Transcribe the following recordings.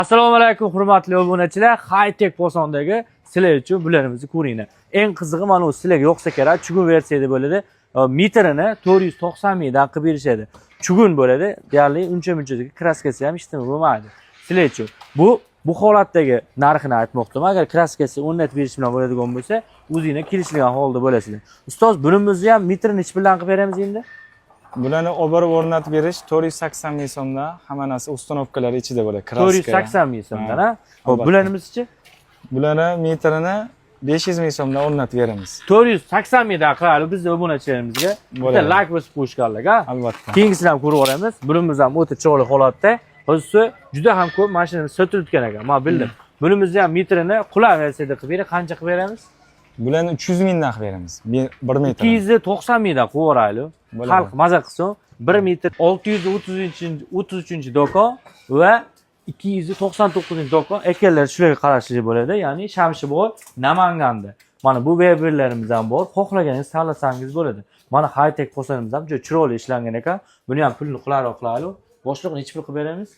Assalomu alaykum hurmatli obunachilar. High-tech posondagi sizlar uchun bularimizni ko'ringlar. Eng qizig'i mana bu sizlarga yo'qsa kerak, chugun versiyada bo'ladi. Metrini 490 mingdan qilib berishadi. Chugun bo'ladi. Deyarli uncha-munchadagi kraskasi ham ishlab bo'lmaydi. Sizlar uchun bu holatdagi narxini aytmoqdaman. Agar kraskasi o'rnatib berish bilan bo'ladigan bo'lsa, o'zingizga kelishilgan holda bo'lasizlar. Ustoz, bunimizni ham metrini ish bilan qilib beramiz endi. Bularni oborib o'rnatib berish 480 ming so'mdan, hamma narsa uстановkalari ichida bo'ladi. Kraska 480 ming so'mdan, ha? Xo'p, bularimiz-chi? Bularni metrini 500 ming so'mdan o'rnatib beramiz. 480 mingdan qiladi bizning obunachilarimizga. Bitta like bosib qo'yishganlar, ha? Albatta. Keyingisini ham ko'rib olamiz. Bunimiz ham o'ta chiroyli holatda. Hozir juda ham ko'p mashinani sotilgan ekan. Men bildim. Bunimizni ham metrini qulay versiyada qilib berib, qancha qilib beramiz? Bularni 300 mingdan qilib beramiz. 1 metr. 290 mingdan qo'yib yuboraylik. Xalq maza qilsin. 1 metr 633-do'kon va 299-do'kon ekanlar shularga qarashli bo'ladi. Ya'ni Shamshiboy, Namanganda. Mana bu berberlarimiz ham bor. Xohlaganingiz tanlasangiz bo'ladi. Mana high-tech posonimiz ham juda chiroyli ishlangan ekan. Buni ham pulni qulayroq qilaylik. Boshliqni necha pul qilib beramiz?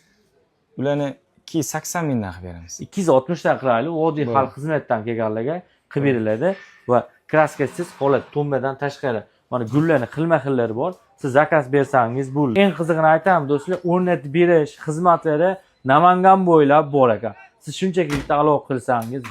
Bularni 280 mingdan qilib beramiz. 260 dan qilaylik. Oddiy xalq xizmatdan kelganlarga qilib beriladi va kraskasiz holat tombadan tashqari mana gullarning xilma-xillari bor. Siz zakaz bersangiz bo'ladi. Eng qizig'ini aytaman do'stlar, o'rnatib berish xizmatlari Namangan bo'ylab bor ekan. Siz shunchaki bitta aloqa qilsangiz